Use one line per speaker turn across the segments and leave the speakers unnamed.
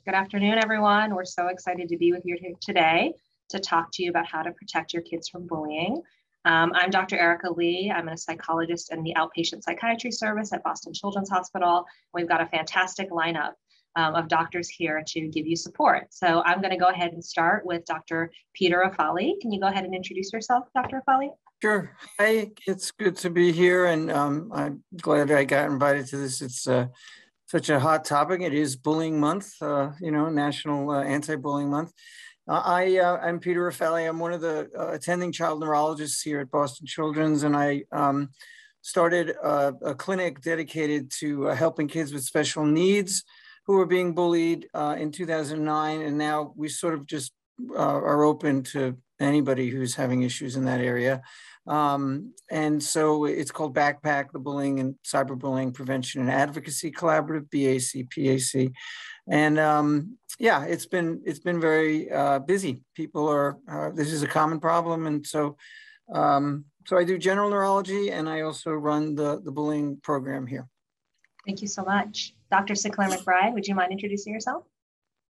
Good afternoon, everyone. We're so excited to be with you here today to talk to you about how to protect your kids from bullying. I'm Dr. Erica Lee. I'm a psychologist in the outpatient psychiatry service at Boston Children's Hospital. We've got a fantastic lineup of doctors here to give you support. So I'm going to go ahead and start with Dr. Peter Raffalli. Can you go ahead and introduce yourself, Dr. Raffalli?
Sure. Hi, it's good to be here, and I'm glad I got invited to this. It's such a hot topic. It is Bullying Month, National Anti-Bullying Month. I'm Peter Raffalli. I'm one of the attending child neurologists here at Boston Children's, and I started a clinic dedicated to helping kids with special needs who are being bullied in 2009, and now we sort of just are open to anybody who's having issues in that area. And so it's called BACPAC, the Bullying and Cyberbullying Prevention and Advocacy Collaborative, BACPAC. And yeah, it's been very busy. People are, this is a common problem. And so, so I do general neurology, and I also run the bullying program here.
Thank you so much. Dr. Sinclair-McBride, would you mind introducing yourself?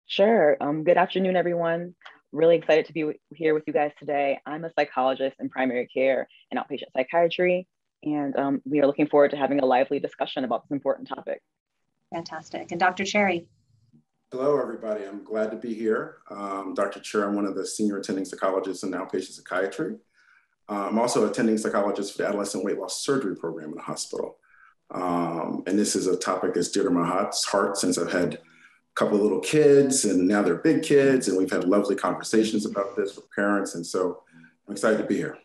Sure. Good afternoon, everyone. Really excited to be here with you guys today. I'm a psychologist in primary care and outpatient psychiatry, and we are looking forward to having a lively discussion about this important topic.
Fantastic. And Dr. Cherry?
Hello, everybody. I'm glad to be here. Dr. Cher, I'm one of the senior attending psychologists in outpatient psychiatry. I'm also attending psychologist for the adolescent weight loss surgery program in the hospital. And this is a topic that's dear to my heart since I've had couple of little kids, and now they're big kids, and we've had lovely conversations about this with parents, and so I'm excited to be here.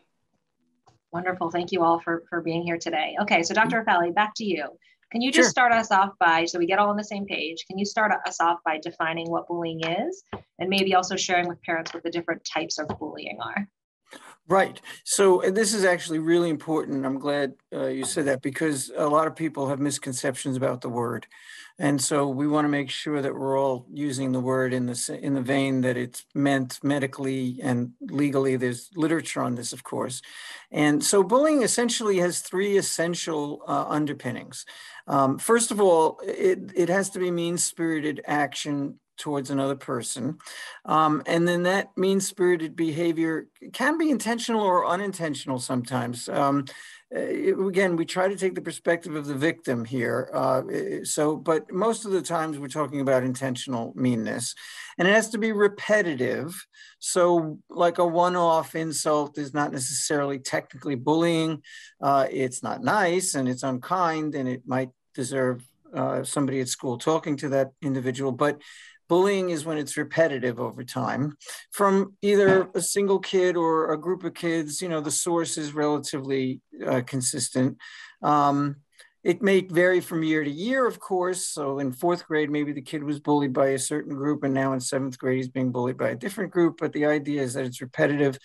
Wonderful. Thank you all for being here today. Okay, so Dr. Raffalli, back to you. Can you just start us off by, so we get all on the same page, can you start us off by defining what bullying is, and maybe also sharing with parents what the different types of bullying are?
Right. So this is actually really important. I'm glad you said that, because a lot of people have misconceptions about the word. And so we want to make sure that we're all using the word in the vein that it's meant medically and legally. There's literature on this, of course. And so bullying essentially has three essential underpinnings. First of all, it has to be mean-spirited action towards another person. And then that mean-spirited behavior can be intentional or unintentional sometimes. Again, we try to take the perspective of the victim here. But most of the times we're talking about intentional meanness, and it has to be repetitive. So like a one-off insult is not necessarily technically bullying. It's not nice, and it's unkind, and it might deserve somebody at school talking to that individual. But bullying is when it's repetitive over time from either a single kid or a group of kids. You know, the source is relatively consistent. It may vary from year to year, of course. So in fourth grade, maybe the kid was bullied by a certain group, and now in seventh grade, he's being bullied by a different group. But the idea is that it's repetitive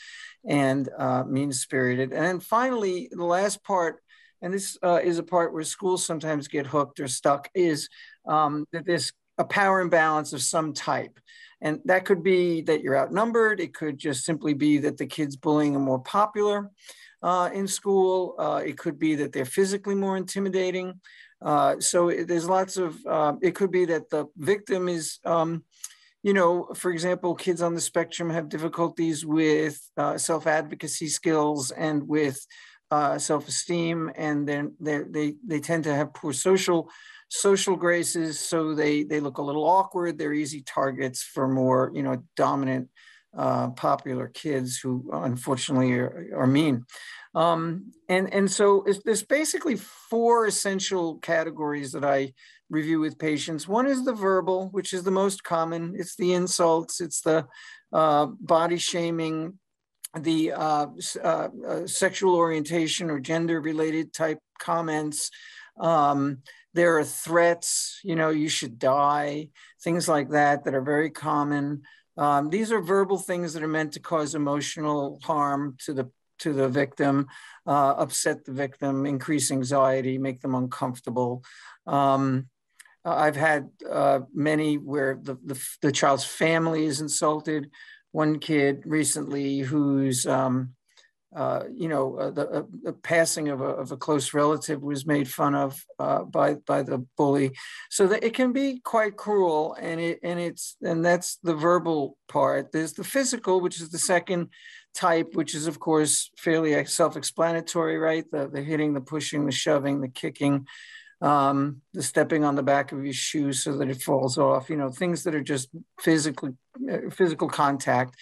and mean-spirited. And then finally, the last part, and this is a part where schools sometimes get hooked or stuck, is that there's a power imbalance of some type. And that could be that you're outnumbered. It could just simply be that the kids bullying are more popular in school. It could be that they're physically more intimidating. So there's lots of, it could be that the victim is, for example, kids on the spectrum have difficulties with self-advocacy skills and with self-esteem, and then they tend to have poor social graces, so they look a little awkward. They're easy targets for more, dominant, popular kids who unfortunately are mean. And so there's basically four essential categories that I review with patients. One is the verbal, which is the most common. It's the insults, it's the body shaming, the sexual orientation or gender related type comments. There are threats, you should die, things like that are very common. These are verbal things that are meant to cause emotional harm to the victim, upset the victim, increase anxiety, make them uncomfortable. I've had many where the child's family is insulted. One kid recently whose the passing of a close relative was made fun of by the bully, so that it can be quite cruel. And that's the verbal part. There's the physical, which is the second type, which is of course fairly self-explanatory, right? The hitting, the pushing, the shoving, the kicking, the stepping on the back of your shoe so that it falls off. Things that are just physical contact.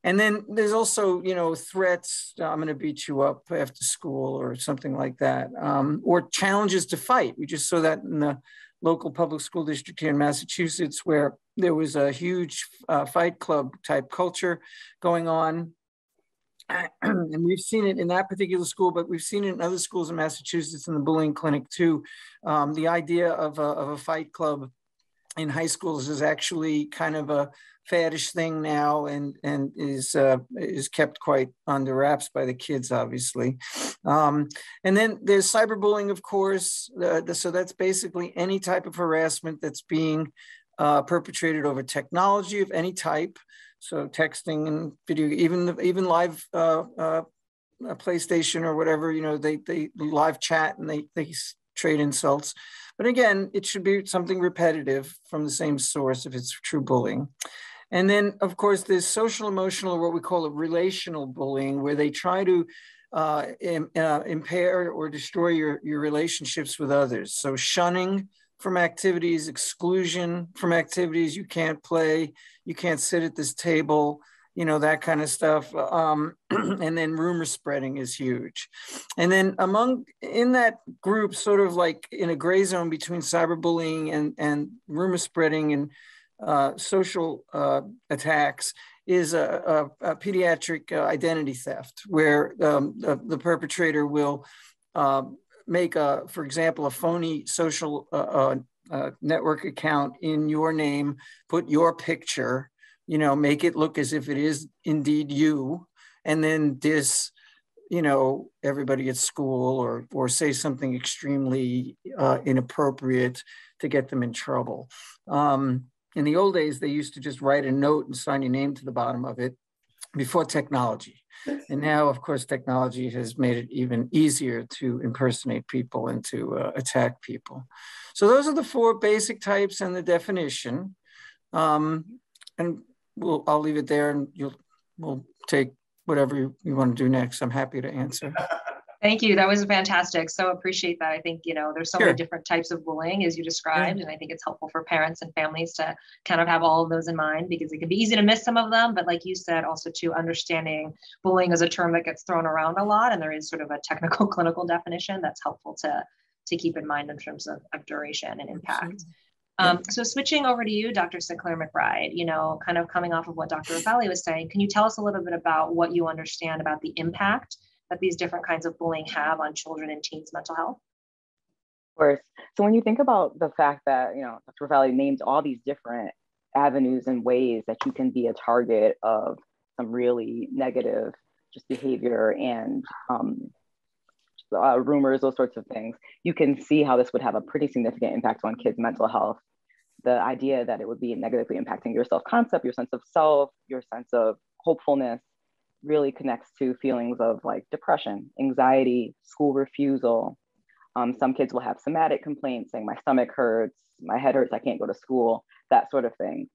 And then there's also, threats. I'm going to beat you up after school or something like that, or challenges to fight. We just saw that in the local public school district here in Massachusetts, where there was a huge fight club type culture going on. And we've seen it in that particular school, but we've seen it in other schools in Massachusetts in the bullying clinic too. The idea of a fight club in high schools is actually kind of a faddish thing now, and is kept quite under wraps by the kids, obviously. And then there's cyberbullying, of course. So that's basically any type of harassment that's being perpetrated over technology of any type. So texting and video, even live PlayStation or whatever, they live chat and they trade insults. But again, it should be something repetitive from the same source if it's true bullying. And then, of course, there's social, emotional, or what we call relational bullying, where they try to impair or destroy your relationships with others. So shunning from activities, exclusion from activities, you can't play, you can't sit at this table, that kind of stuff. And then rumor spreading is huge. And then in that group, sort of like in a gray zone between cyberbullying and rumor spreading and social attacks, is a pediatric identity theft, where the perpetrator will make, for example, a phony social network account in your name, put your picture, make it look as if it is indeed you, and then diss, everybody at school, or say something extremely inappropriate to get them in trouble. In the old days, they used to just write a note and sign your name to the bottom of it before technology. And now, of course, technology has made it even easier to impersonate people and to attack people. So those are the four basic types and the definition. And I'll leave it there, and we'll take whatever you want to do next. I'm happy to answer.
Thank you. That was fantastic. So appreciate that. I think, there's so many different types of bullying, as you described, and I think it's helpful for parents and families to kind of have all of those in mind, because it can be easy to miss some of them. But like you said, also to understanding bullying is a term that gets thrown around a lot, and there is sort of a technical clinical definition that's helpful to keep in mind in terms of duration and impact. So switching over to you, Dr. Sinclair-McBride, kind of coming off of what Dr. Raffalli was saying, can you tell us a little bit about what you understand about the impact that these different kinds of bullying have on children and teens' mental health?
Of course. So when you think about the fact that, Dr. Raffalli named all these different avenues and ways that you can be a target of some really negative just behavior and rumors, those sorts of things, you can see how this would have a pretty significant impact on kids' mental health. The idea that it would be negatively impacting your self-concept, your sense of self, your sense of hopefulness, really connects to feelings of like depression, anxiety, school refusal. Some kids will have somatic complaints saying my stomach hurts, my head hurts, I can't go to school, that sort of thing.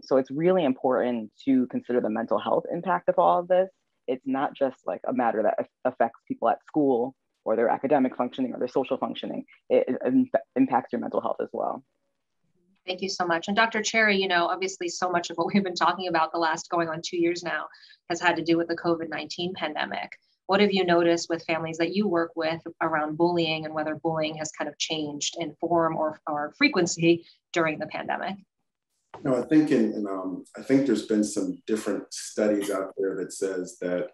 So it's really important to consider the mental health impact of all of this. It's not just like a matter that affects people at school or their academic functioning or their social functioning. It impacts your mental health as well.
Thank you so much. And Dr. Cherry, obviously so much of what we've been talking about the last going on 2 years now has had to do with the COVID-19 pandemic. What have you noticed with families that you work with around bullying, and whether bullying has kind of changed in form or frequency during the pandemic?
No, I think I think there's been some different studies out there that says that,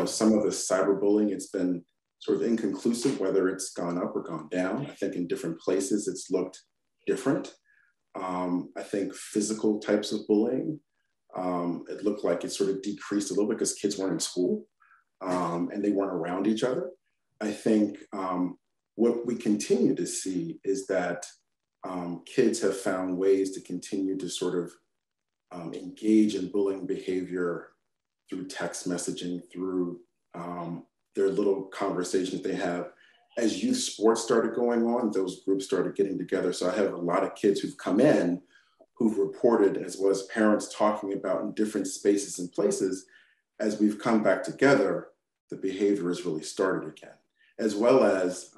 some of the cyberbullying, it's been sort of inconclusive whether it's gone up or gone down. I think in different places it's looked different. I think physical types of bullying, it looked like it sort of decreased a little bit because kids weren't in school and they weren't around each other. I think what we continue to see is that kids have found ways to continue to sort of engage in bullying behavior through text messaging, through There are little conversations they have. As youth sports started going on, those groups started getting together. So I have a lot of kids who've come in who've reported, as well as parents talking about in different spaces and places, as we've come back together, the behavior has really started again, as well as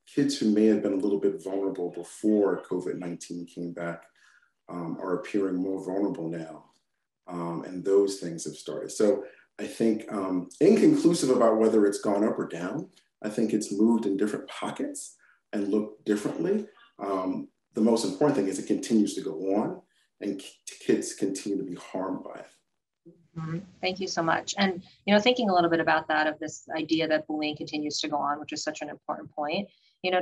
kids who may have been a little bit vulnerable before COVID-19 came back are appearing more vulnerable now. And those things have started. So I think inconclusive about whether it's gone up or down. I think it's moved in different pockets and looked differently. The most important thing is it continues to go on and kids continue to be harmed by it.
Mm-hmm. Thank you so much. And, thinking a little bit about that, of this idea that bullying continues to go on, which is such an important point.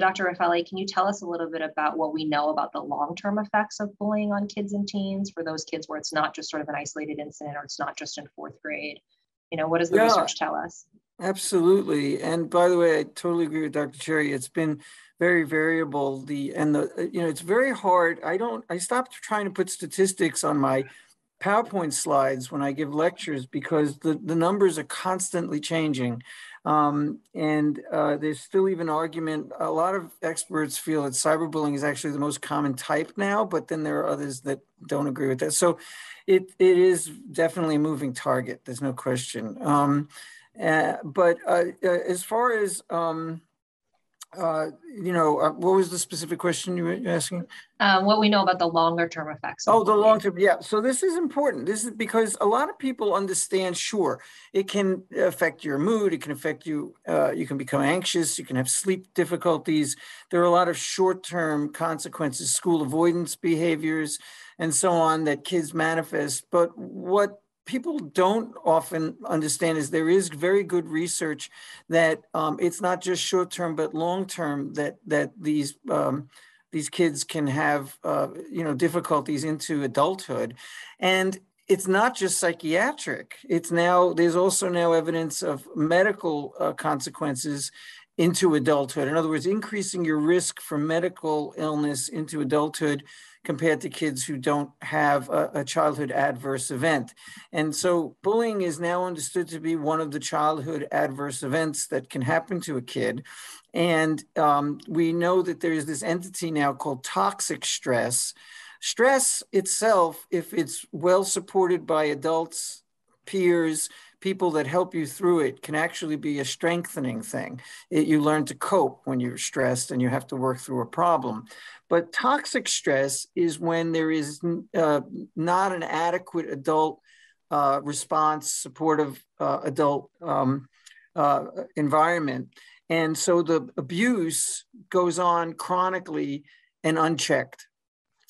Dr. Raffalli, can you tell us a little bit about what we know about the long-term effects of bullying on kids and teens, for those kids where it's not just sort of an isolated incident, or it's not just in 4th grade? What does the research tell us?
Absolutely. And by the way, I totally agree with Dr. Cherry. It's been very variable. It's very hard. I stopped trying to put statistics on my PowerPoint slides when I give lectures, because the numbers are constantly changing. There's still even argument. A lot of experts feel that cyberbullying is actually the most common type now, but then there are others that don't agree with that. So it is definitely a moving target. There's no question. But as far as, what was the specific question you were asking?
What we know about the longer term effects.
Oh, the long term. Yeah. So this is important. This is because a lot of people understand, sure, it can affect your mood. It can affect you. You can become anxious. You can have sleep difficulties. There are a lot of short-term consequences, school avoidance behaviors, and so on, that kids manifest. But what people don't often understand is there is very good research that it's not just short-term, but long-term, that these kids can have, difficulties into adulthood. And it's not just psychiatric. There's also now evidence of medical consequences into adulthood. In other words, increasing your risk for medical illness into adulthood compared to kids who don't have a childhood adverse event. And so bullying is now understood to be one of the childhood adverse events that can happen to a kid. And we know that there is this entity now called toxic stress. Stress itself, if it's well supported by adults, peers, people that help you through it, can actually be a strengthening thing. You learn to cope when you're stressed and you have to work through a problem. But toxic stress is when there is not an adequate adult response, supportive adult environment. And so the abuse goes on chronically and unchecked.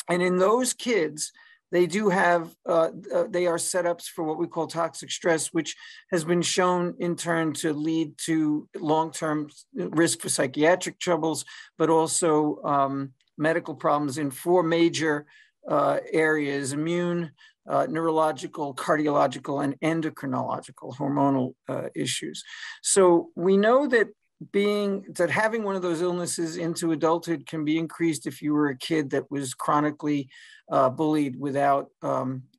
And in those kids, they do have, they are setups for what we call toxic stress, which has been shown in turn to lead to long-term risk for psychiatric troubles, but also medical problems in 4 major areas: immune, neurological, cardiological, and endocrinological, hormonal issues. So we know that having one of those illnesses into adulthood can be increased if you were a kid that was chronically bullied without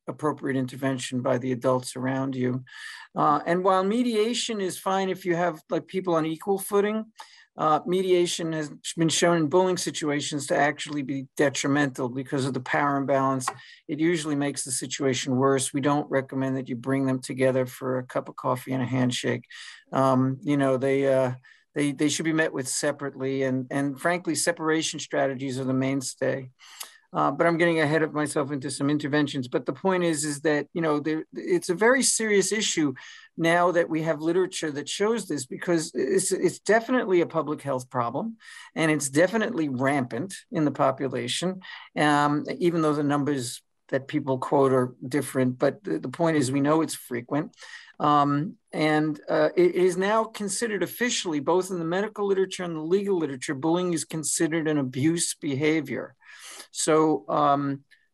appropriate intervention by the adults around you. And while mediation is fine if you have people on equal footing, mediation has been shown in bullying situations to actually be detrimental because of the power imbalance. It usually makes the situation worse. We don't recommend that you bring them together for a cup of coffee and a handshake. They should be met with separately, and frankly, separation strategies are the mainstay. But I'm getting ahead of myself into some interventions. But the point is that, it's a very serious issue now that we have literature that shows this, because it's definitely a public health problem, and it's definitely rampant in the population, even though the numbers that people quote are different. But the point is, we know it's frequent. It is now considered officially, both in the medical literature and the legal literature, bullying is considered an abuse behavior. So,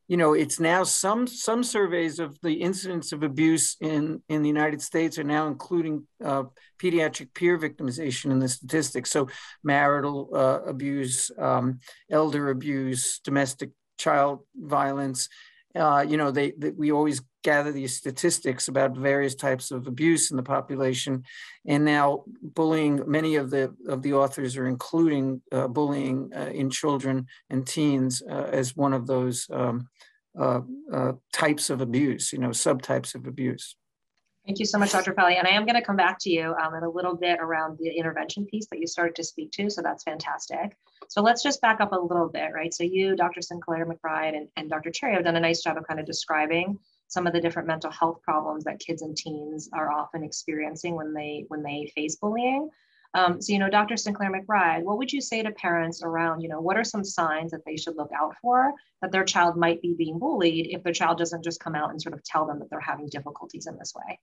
it's now some surveys of the incidence of abuse in the United States are now including pediatric peer victimization in the statistics. So marital abuse, elder abuse, domestic child violence. We always gather these statistics about various types of abuse in the population. And now bullying, many of the authors are including bullying in children and teens as one of those types of abuse, subtypes of abuse.
Thank you so much, Dr. Raffalli. And I am going to come back to you in a little bit around the intervention piece that you started to speak to. So that's fantastic. So let's just back up a little bit, right? So you, Dr. Sinclair-McBride, and Dr. Cherry have done a nice job of kind of describing some of the different mental health problems that kids and teens are often experiencing when they face bullying. So, Dr. Sinclair-McBride, what would you say to parents around, what are some signs that they should look out for that their child might be being bullied if their child doesn't just come out and sort of tell them that they're having difficulties in this way?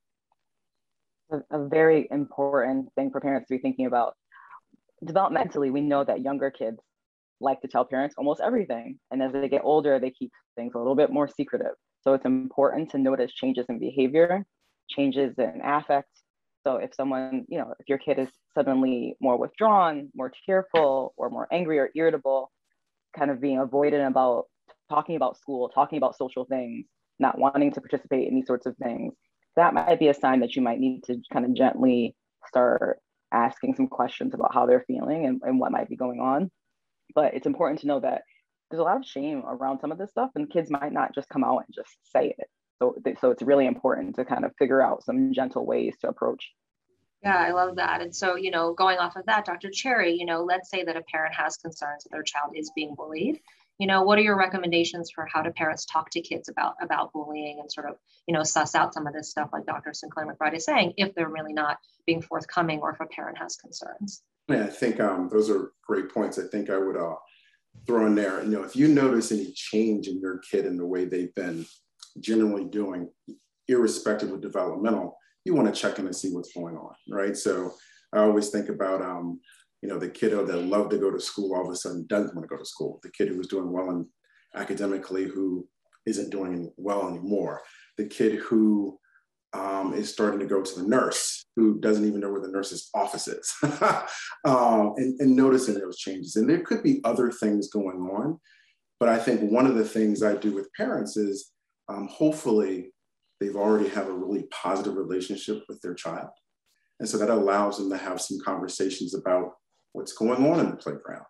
A very important thing for parents to be thinking about. Developmentally, we know that younger kids like to tell parents almost everything. And as they get older, they keep things a little bit more secretive. So it's important to notice changes in behavior, changes in affect. So if someone, if your kid is suddenly more withdrawn, more tearful, or more angry or irritable, kind of being avoidant about talking about school, talking about social things, not wanting to participate in these sorts of things, that might be a sign that you might need to kind of gently start asking some questions about how they're feeling and what might be going on. But it's important to know that there's a lot of shame around some of this stuff, and kids might not just come out and just say it. So it's really important to kind of figure out some gentle ways to approach.
Yeah, I love that. And so, going off of that, Dr. Cherry, let's say that a parent has concerns that their child is being bullied. What are your recommendations for how do parents talk to kids about bullying and sort of, suss out some of this stuff like Dr. Sinclair-McBride is saying, if they're really not being forthcoming or if a parent has concerns?
Yeah, I think those are great points. I think I would throw in there, if you notice any change in your kid in the way they've been generally doing, irrespective of developmental, you want to check in and see what's going on, right? So I always think about, the kiddo that loved to go to school all of a sudden doesn't want to go to school. The kid who was doing well academically who isn't doing well anymore. The kid who is starting to go to the nurse who doesn't even know where the nurse's office is, and noticing those changes. And there could be other things going on, but I think one of the things I do with parents is hopefully they've already have a really positive relationship with their child. And so that allows them to have some conversations about what's going on in the playground.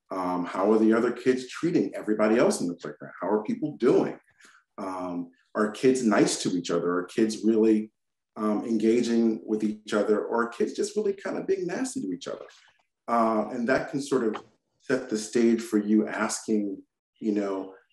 How are the other kids treating everybody else in the playground? How are people doing? Are kids nice to each other? Are kids really engaging with each other? Or are kids just really kind of being nasty to each other? And that can sort of set the stage for you asking,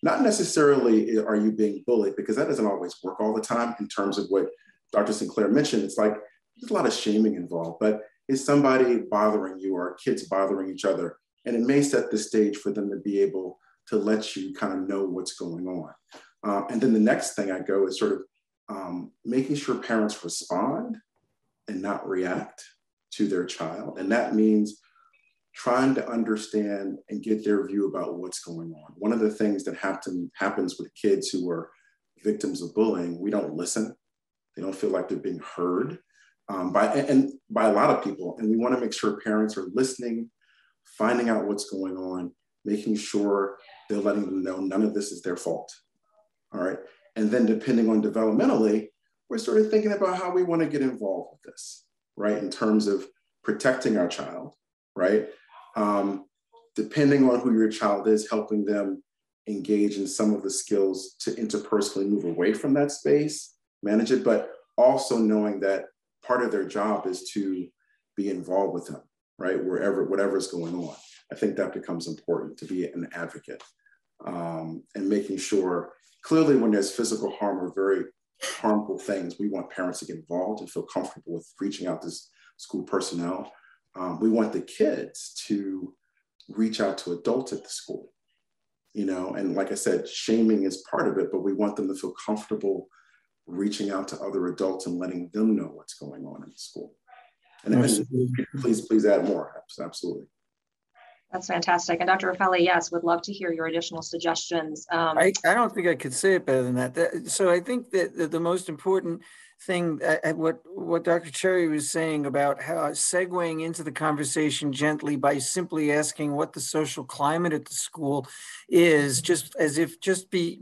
not necessarily are you being bullied, because that doesn't always work all the time in terms of what Dr. Sinclair mentioned. It's like there's a lot of shaming involved, but is somebody bothering you or are kids bothering each other? And it may set the stage for them to be able to let you kind of know what's going on. And then the next thing I go is sort of making sure parents respond and not react to their child. And that means trying to understand and get their view about what's going on. One of the things that happens with kids who are victims of bullying, we don't listen. They don't feel like they're being heard by a lot of people. And we want to make sure parents are listening, finding out what's going on, making sure they're letting them know none of this is their fault. All right. And then depending on developmentally, we're sort of thinking about how we want to get involved with this, right? In terms of protecting our child, right? Depending on who your child is, helping them engage in some of the skills to interpersonally move away from that space, manage it, but also knowing that part of their job is to be involved with them, right? Whatever's going on. I think that becomes important to be an advocate and making sure, clearly when there's physical harm or very harmful things, we want parents to get involved and feel comfortable with reaching out to school personnel. We want the kids to reach out to adults at the school, and like I said, shaming is part of it, but we want them to feel comfortable reaching out to other adults and letting them know what's going on in the school. And please add more. Absolutely.
That's fantastic. And Dr. Raffalli, yes, would love to hear your additional suggestions.
I don't think I could say it better than that. So I think that the most important thing, what Dr. Cherry was saying about how segueing into the conversation gently by simply asking what the social climate at the school is, just as if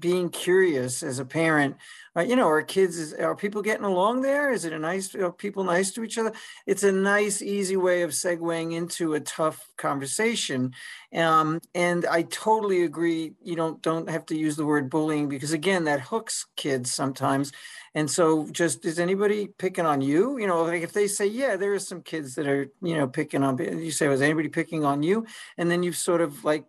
being curious as a parent You know, are people getting along there? Is it are people nice to each other? It's a nice, easy way of segueing into a tough conversation. And I totally agree. You don't have to use the word bullying, because again, that hooks kids sometimes. And so just, is anybody picking on you? You know, like if they say, yeah, there are some kids that are, you know, picking on, you say, was anybody picking on you? And then you've sort of like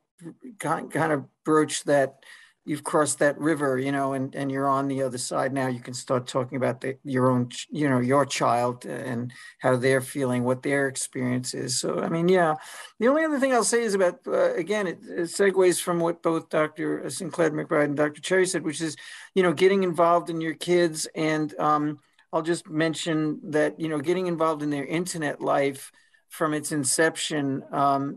kind of broached that, you've crossed that river, you know, and you're on the other side now. You can start talking about your own, you know, your child and how they're feeling, what their experience is. So, I mean, yeah, the only other thing I'll say is about, again, it segues from what both Dr. Sinclair-McBride and Dr. Cherry said, which is, you know, getting involved in your kids. And I'll just mention that, you know, getting involved in their internet life from its inception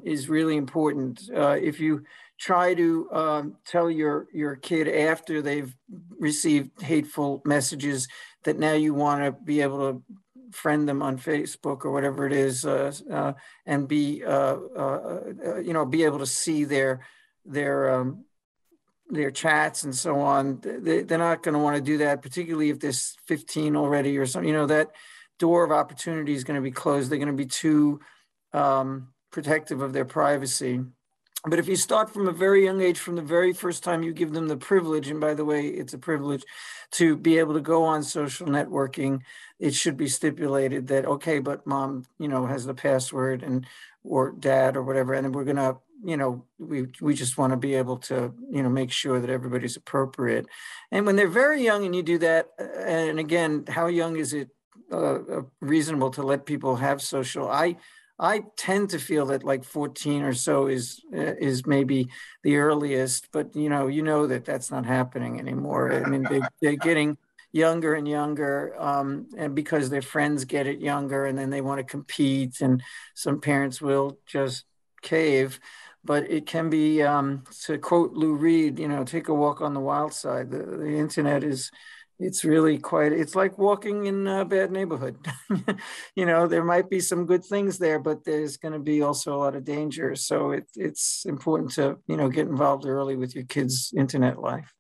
is really important. If you try to tell your kid after they've received hateful messages that now you want to be able to friend them on Facebook or whatever it is, and be you know, be able to see their chats and so on, they're not going to want to do that, particularly if there's 15 already or something. You know, that door of opportunity is going to be closed. They're going to be too protective of their privacy. But if you start from a very young age, from the very first time you give them the privilege, and by the way, it's a privilege to be able to go on social networking, it should be stipulated that, okay, but mom, you know, has the password, and or dad or whatever, and then we're gonna, you know, we just want to be able to, you know, make sure that everybody's appropriate. And when they're very young and you do that, and again, how young is it reasonable to let people have social? I tend to feel that like 14 or so is maybe the earliest, but you know that that's not happening anymore. I mean, they're getting younger and younger, and because their friends get it younger, and then they want to compete, and some parents will just cave. But it can be, to quote Lou Reed, you know, take a walk on the wild side. The internet it's really quite, it's like walking in a bad neighborhood. You know, there might be some good things there, but there's going to be also a lot of danger. So it's important to, you know, get involved early with your kids' internet life.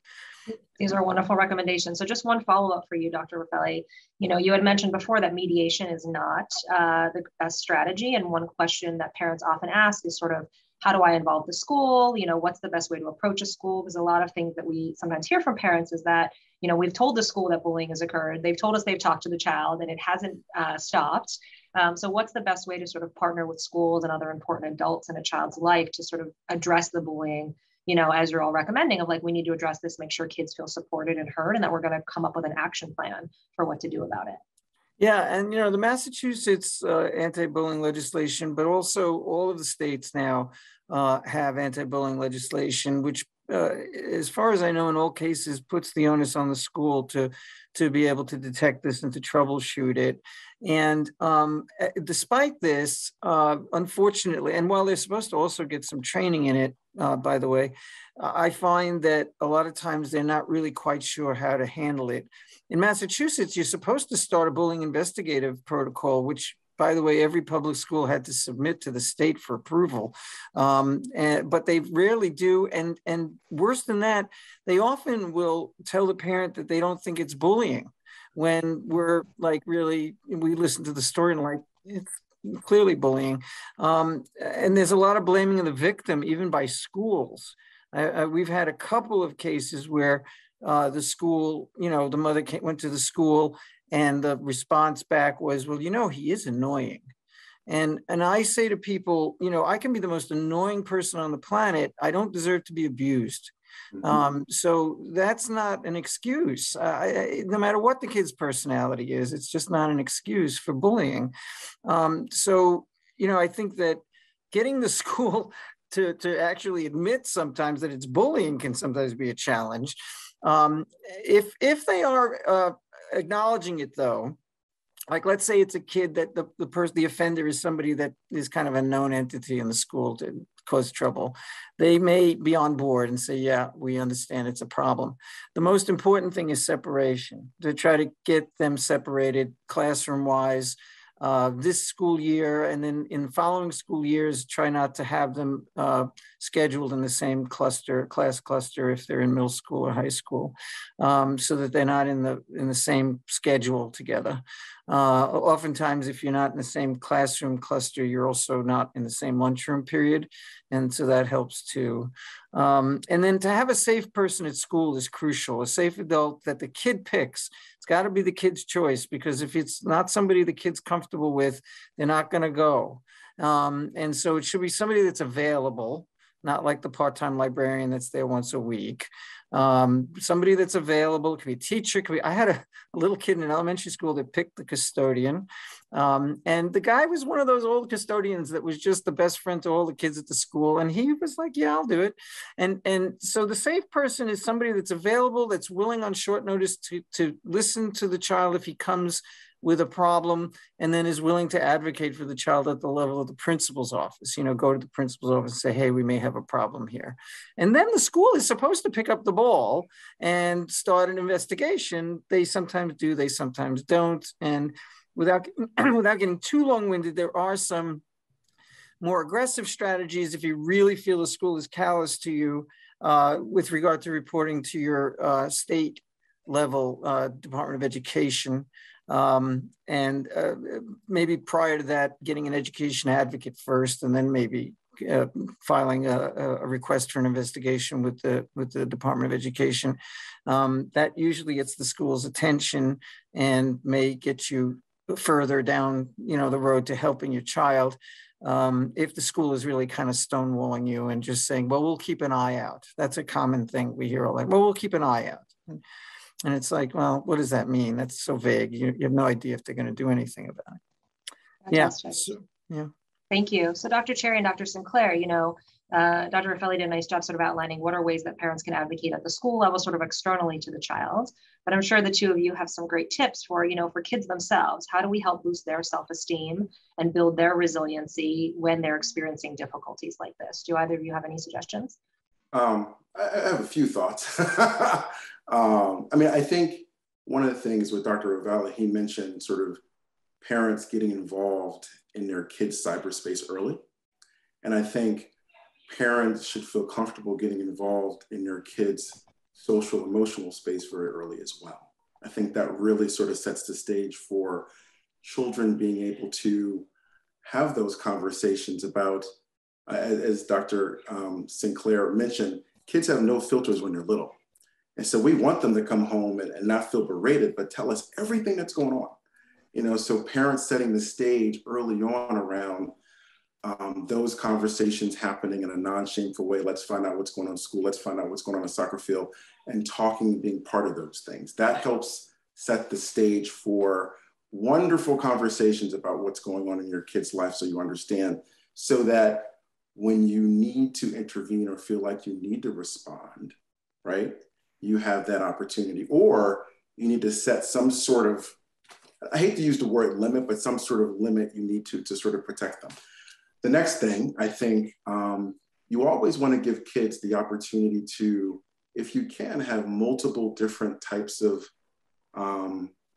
These are wonderful recommendations. So just one follow-up for you, Dr. Raffalli. You know, you had mentioned before that mediation is not the best strategy. And one question that parents often ask is sort of, how do I involve the school? You know, what's the best way to approach a school? Because a lot of things that we sometimes hear from parents is that, you know, we've told the school that bullying has occurred. They've told us they've talked to the child and it hasn't stopped. So what's the best way to sort of partner with schools and other important adults in a child's life to sort of address the bullying, you know, as you're all recommending, of like, we need to address this, make sure kids feel supported and heard, and that we're going to come up with an action plan for what to do about it.
Yeah, and you know, the Massachusetts anti-bullying legislation, but also all of the states now have anti-bullying legislation, which, as far as I know, in all cases, puts the onus on the school to be able to detect this and to troubleshoot it. And despite this, unfortunately, and while they're supposed to also get some training in it, by the way, I find that a lot of times they're not really quite sure how to handle it. In Massachusetts, you're supposed to start a bullying investigative protocol, which, by the way, every public school had to submit to the state for approval, but they rarely do. And worse than that, they often will tell the parent that they don't think it's bullying, when we're like, really, we listen to the story and like, it's clearly bullying. And there's a lot of blaming of the victim, even by schools. We've had a couple of cases where the school, you know, the mother went to the school and the response back was, well, you know, he is annoying. And I say to people, you know, I can be the most annoying person on the planet. I don't deserve to be abused. So that's not an excuse. No matter what the kid's personality is, it's just not an excuse for bullying. So, you know, I think that getting the school to actually admit sometimes that it's bullying can sometimes be a challenge. If they are acknowledging it, though, like, let's say it's a kid that the offender is somebody that is kind of a known entity in the school to cause trouble, they may be on board and say, yeah, we understand it's a problem. The most important thing is separation, to try to get them separated classroom-wise, this school year, and then in following school years, try not to have them scheduled in the same class cluster if they're in middle school or high school, so that they're not in the same schedule together. Oftentimes, if you're not in the same classroom cluster, you're also not in the same lunchroom period. And so that helps too. And then to have a safe person at school is crucial, a safe adult that the kid picks. It's got to be the kid's choice, because if it's not somebody the kid's comfortable with, they're not going to go. And so it should be somebody that's available, not like the part-time librarian that's there once a week. Somebody that's available. It could be a teacher. I had a little kid in an elementary school that picked the custodian. And the guy was one of those old custodians that was just the best friend to all the kids at the school. And he was like, yeah, I'll do it. And so the safe person is somebody that's available, that's willing on short notice to listen to the child if he comes with a problem, and then is willing to advocate for the child at the level of the principal's office. Go to the principal's office and say, hey, we may have a problem here. And then the school is supposed to pick up the ball and start an investigation. They sometimes do, they sometimes don't. And without getting too long-winded, there are some more aggressive strategies if you really feel the school is callous to you with regard to reporting to your state level Department of Education. And maybe prior to that, getting an education advocate first, and then maybe filing a request for an investigation with the Department of Education. That usually gets the school's attention and may get you further down, the road to helping your child. If the school is really kind of stonewalling you and just saying, well, we'll keep an eye out. That's a common thing we hear all like, well, we'll keep an eye out. And it's like, well, what does that mean? That's so vague. You have no idea if they're going to do anything about it.
Fantastic.
Yeah. So, yeah.
Thank you. So Dr. Cherry and Dr. Sinclair, Dr. Raffalli did a nice job sort of outlining what are ways that parents can advocate at the school level, sort of externally to the child. But I'm sure the two of you have some great tips for kids themselves. How do we help boost their self-esteem and build their resiliency when they're experiencing difficulties like this? Do either of you have any suggestions?
I have a few thoughts. I think one of the things with Dr. Raffalli, he mentioned sort of parents getting involved in their kids' cyberspace early. And I think parents should feel comfortable getting involved in their kids' social, emotional space very early as well. I think that really sort of sets the stage for children being able to have those conversations about, as Dr. Sinclair mentioned, kids have no filters when they're little. And so we want them to come home and not feel berated, but tell us everything that's going on. So parents setting the stage early on around those conversations happening in a non-shameful way. Let's find out what's going on in school. Let's find out what's going on in the soccer field, and talking and being part of those things. That helps set the stage for wonderful conversations about what's going on in your kid's life, so you understand, so that when you need to intervene or feel like you need to respond, right, you have that opportunity. Or you need to set some sort of, I hate to use the word limit, but some sort of limit you need to sort of protect them. The next thing, I think, you always want to give kids the opportunity to, if you can, have multiple different types of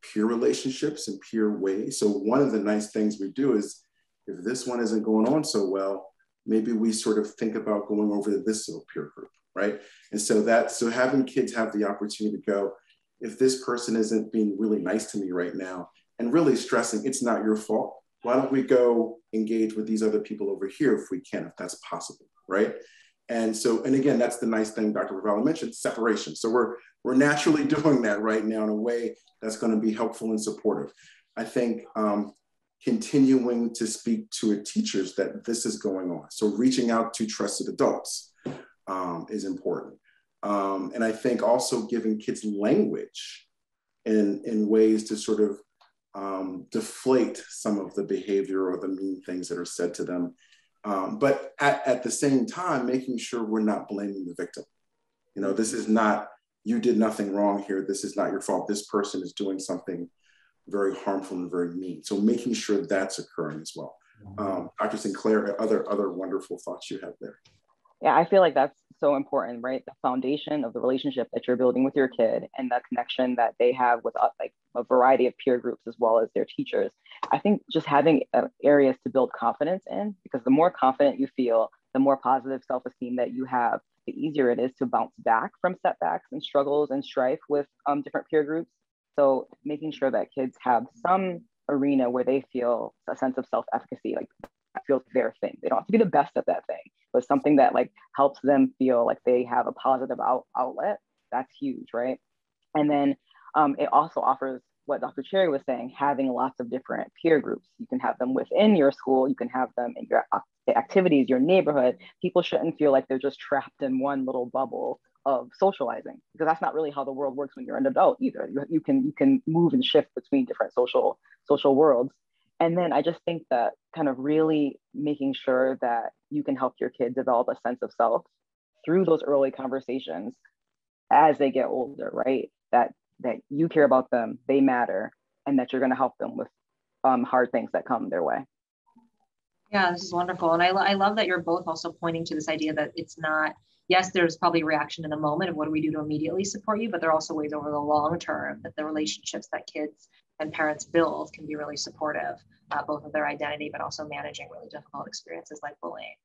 peer relationships and peer ways. So one of the nice things we do is, if this one isn't going on so well, maybe we sort of think about going over to this little peer group, right? And so having kids have the opportunity to go, if this person isn't being really nice to me right now, and really stressing, it's not your fault. Why don't we go engage with these other people over here if we can, if that's possible, right? And again, that's the nice thing Dr. Raffalli mentioned, separation. So we're naturally doing that right now in a way that's going to be helpful and supportive. I think continuing to speak to teachers that this is going on. So reaching out to trusted adults is important. And I think also giving kids language in ways to sort of deflate some of the behavior or the mean things that are said to them. But at the same time, making sure we're not blaming the victim. This is not, you did nothing wrong here. This is not your fault. This person is doing something very harmful and very mean. So making sure that's occurring as well. Dr. Sinclair, other wonderful thoughts you have there.
Yeah, I feel like that's so important, right? The foundation of the relationship that you're building with your kid and the connection that they have with like a variety of peer groups as well as their teachers. I think just having areas to build confidence in, because the more confident you feel, the more positive self-esteem that you have, the easier it is to bounce back from setbacks and struggles and strife with different peer groups. So making sure that kids have some arena where they feel a sense of self-efficacy, like that feels their thing. They don't have to be the best at that thing, but something that like helps them feel like they have a positive outlet. That's huge, right? And then it also offers what Dr. Cherry was saying, having lots of different peer groups. You can have them within your school, you can have them in your activities, your neighborhood. People shouldn't feel like they're just trapped in one little bubble of socializing, because that's not really how the world works when you're an adult either. You can move and shift between different social worlds. And then I just think that kind of really making sure that you can help your kid develop a sense of self through those early conversations as they get older, right? That you care about them, they matter, and that you're going to help them with hard things that come their way.
Yeah, this is wonderful. And I love that you're both also pointing to this idea that it's not, yes, there's probably a reaction in the moment of what do we do to immediately support you, but there are also ways over the long term that the relationships that kids and parents build can be really supportive, both of their identity, but also managing really difficult experiences like bullying.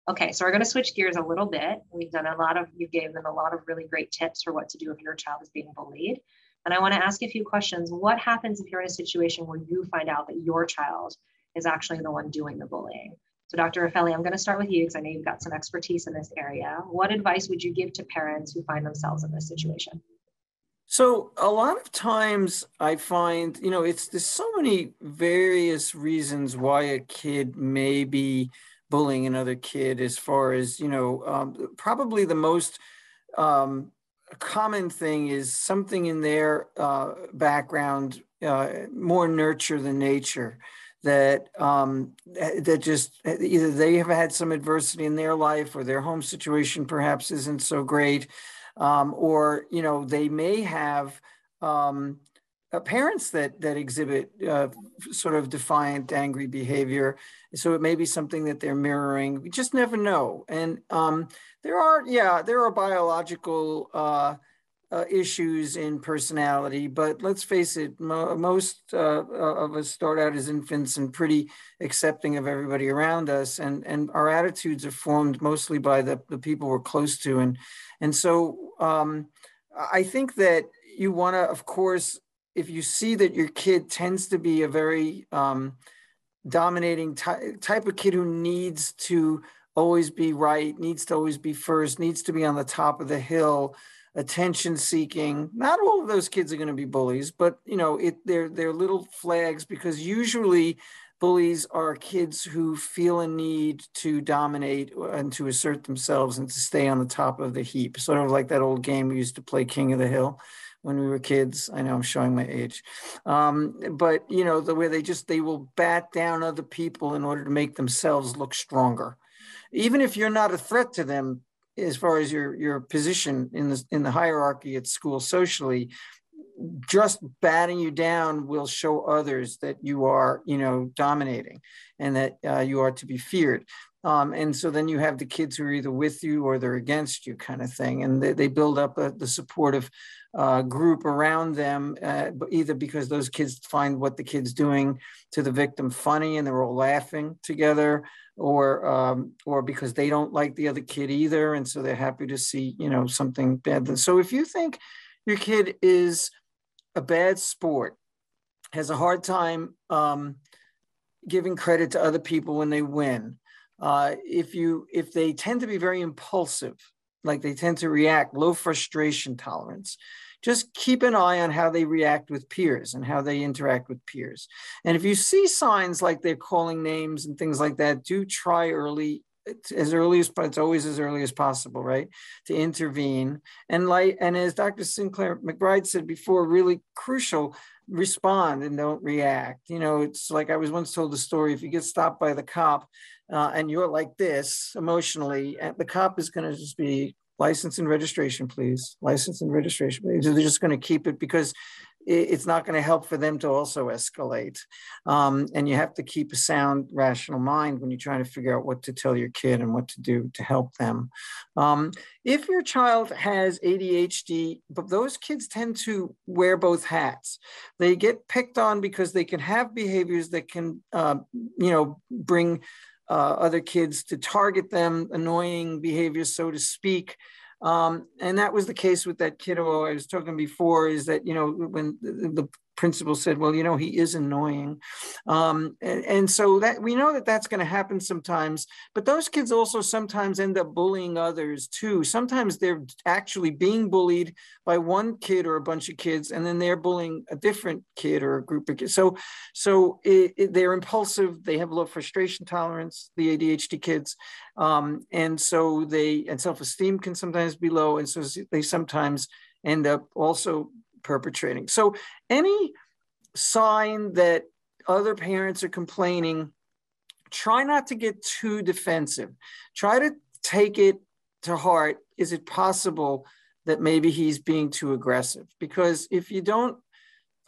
Okay, so we're going to switch gears a little bit. You gave them a lot of really great tips for what to do if your child is being bullied. And I want to ask a few questions. What happens if you're in a situation where you find out that your child is actually the one doing the bullying? So Dr. Raffalli, I'm going to start with you because I know you've got some expertise in this area. What advice would you give to parents who find themselves in this situation?
So a lot of times I find, there's so many various reasons why a kid may be bullying another kid, as far as, probably the most common thing is something in their background, more nurture than nature. That just either they have had some adversity in their life, or their home situation perhaps isn't so great, or they may have parents that exhibit sort of defiant, angry behavior. So it may be something that they're mirroring. We just never know. And there are biological issues in personality, but let's face it, most of us start out as infants and pretty accepting of everybody around us, and our attitudes are formed mostly by the people we're close to, and so I think that you want to, of course, if you see that your kid tends to be a very dominating type of kid who needs to always be right, needs to always be first, needs to be on the top of the hill, attention seeking. Not all of those kids are going to be bullies, but they're little flags, because usually bullies are kids who feel a need to dominate and to assert themselves and to stay on the top of the heap. Sort of like that old game we used to play, King of the Hill, when we were kids. I know I'm showing my age. But the way they will bat down other people in order to make themselves look stronger. Even if you're not a threat to them, as far as your position in the hierarchy at school socially, just batting you down will show others that you are, dominating, and that you are to be feared. And so then you have the kids who are either with you or they're against you, kind of thing. And they build up the supportive group around them, either because those kids find what the kid's doing to the victim funny and they're all laughing together, or because they don't like the other kid either, and so they're happy to see something bad. So if you think your kid is a bad sport, has a hard time giving credit to other people when they win, if they tend to be very impulsive, like they tend to react, low frustration tolerance, just keep an eye on how they react with peers and how they interact with peers. And if you see signs like they're calling names and things like that, do try early, but it's always as early as possible, right, to intervene. And as Dr. Sinclair-McBride said before, really crucial, respond and don't react. It's like I was once told the story, if you get stopped by the cop and you're like this emotionally, the cop is going to just be, license and registration, please. License and registration, please. They're just going to keep it, because it's not going to help for them to also escalate. And you have to keep a sound, rational mind when you're trying to figure out what to tell your kid and what to do to help them. If your child has ADHD, but those kids tend to wear both hats. They get picked on because they can have behaviors that can, bring other kids to target them, annoying behaviors, so to speak. And that was the case with that kiddo I was talking before, is that, when the principal said, well, he is annoying. And so that we know that that's going to happen sometimes, but those kids also sometimes end up bullying others too. Sometimes they're actually being bullied by one kid or a bunch of kids, and then they're bullying a different kid or a group of kids. So they're impulsive. They have low frustration tolerance, the ADHD kids. And so and self-esteem can sometimes be low. And so they sometimes end up also perpetrating. So any sign that other parents are complaining, try not to get too defensive. Try to take it to heart. Is it possible that maybe he's being too aggressive? Because if you don't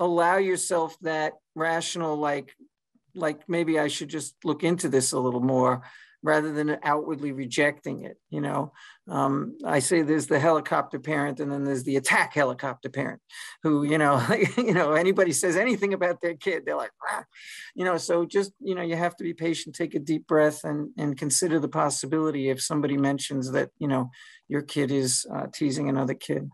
allow yourself that rational, like maybe I should just look into this a little more, rather than outwardly rejecting it. I say there's the helicopter parent, and then there's the attack helicopter parent who, anybody says anything about their kid, they're like, so just, you have to be patient, take a deep breath, and consider the possibility if somebody mentions that, your kid is teasing another kid.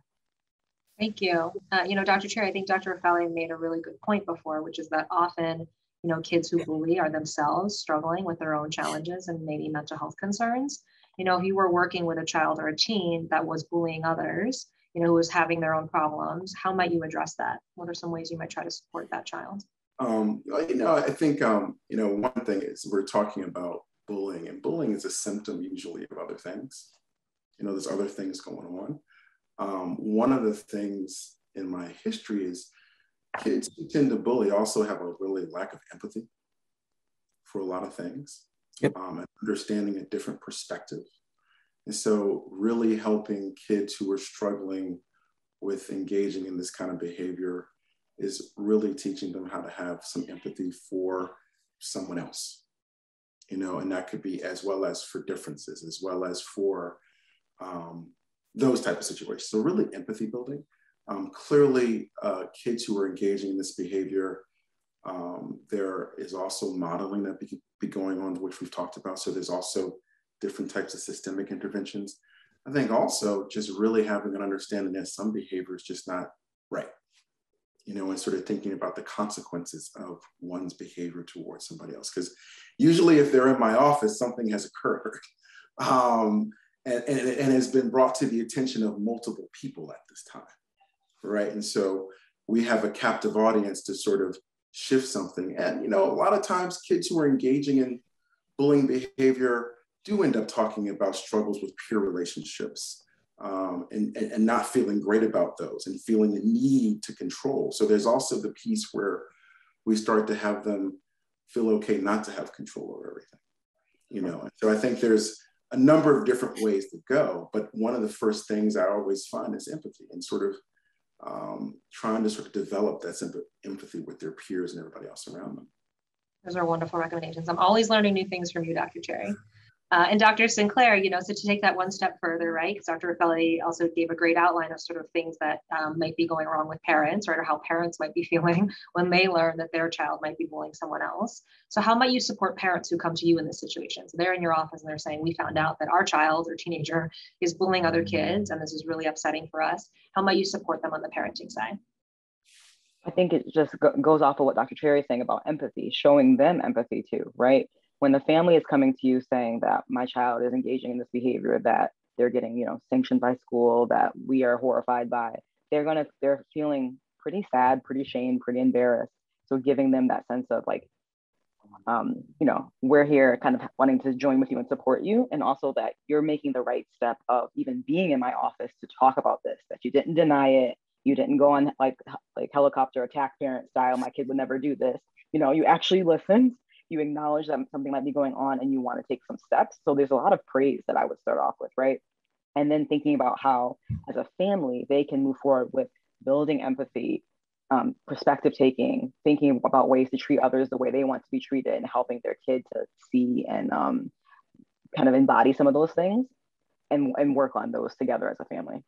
Thank you. Dr. Cherry, I think Dr. Raffalli made a really good point before, which is that often kids who bully are themselves struggling with their own challenges and maybe mental health concerns. If you were working with a child or a teen that was bullying others, who was having their own problems, how might you address that? What are some ways you might try to support that child?
I think, one thing is we're talking about bullying, and bullying is a symptom usually of other things. There's other things going on. One of the things in my history is kids who tend to bully also have a really lack of empathy for a lot of things.
Yep.
And understanding a different perspective. And so really helping kids who are struggling with engaging in this kind of behavior is really teaching them how to have some empathy for someone else, and that could be as well as for differences, as well as for those type of situations. So really empathy building. Clearly, kids who are engaging in this behavior, there is also modeling that be going on, which we've talked about. So there's also different types of systemic interventions. I think also just really having an understanding that some behavior is just not right, and sort of thinking about the consequences of one's behavior towards somebody else. Because usually if they're in my office, something has occurred and has been brought to the attention of multiple people at this time. Right. And so we have a captive audience to sort of shift something. And, a lot of times kids who are engaging in bullying behavior do end up talking about struggles with peer relationships and not feeling great about those and feeling the need to control. So there's also the piece where we start to have them feel okay not to have control over everything, And so I think there's a number of different ways to go. But one of the first things I always find is empathy, and sort of trying to sort of develop that empathy with their peers and everybody else around them.
Those are wonderful recommendations. I'm always learning new things from you, Dr. Cherry. And Dr. Sinclair, so to take that one step further, right? Because Dr. Raffalli also gave a great outline of sort of things that might be going wrong with parents, right? Or how parents might be feeling when they learn that their child might be bullying someone else. So how might you support parents who come to you in this situation? So they're in your office and they're saying, we found out that our child or teenager is bullying other kids, and this is really upsetting for us. How might you support them on the parenting side?
I think it just goes off of what Dr. Cherry is saying about empathy, showing them empathy too, right? When the family is coming to you saying that my child is engaging in this behavior, that they're getting, sanctioned by school, that we are horrified by, they're feeling pretty sad, pretty shamed, pretty embarrassed. So giving them that sense of like, we're here kind of wanting to join with you and support you. And also that you're making the right step of even being in my office to talk about this, that you didn't deny it. You didn't go on like helicopter attack parent style. My kid would never do this. You actually listened. You acknowledge that something might be going on and you want to take some steps. So there's a lot of praise that I would start off with, right? And then thinking about how, as a family, they can move forward with building empathy, perspective taking, thinking about ways to treat others the way they want to be treated, and helping their kid to see and kind of embody some of those things and work on those together as a family.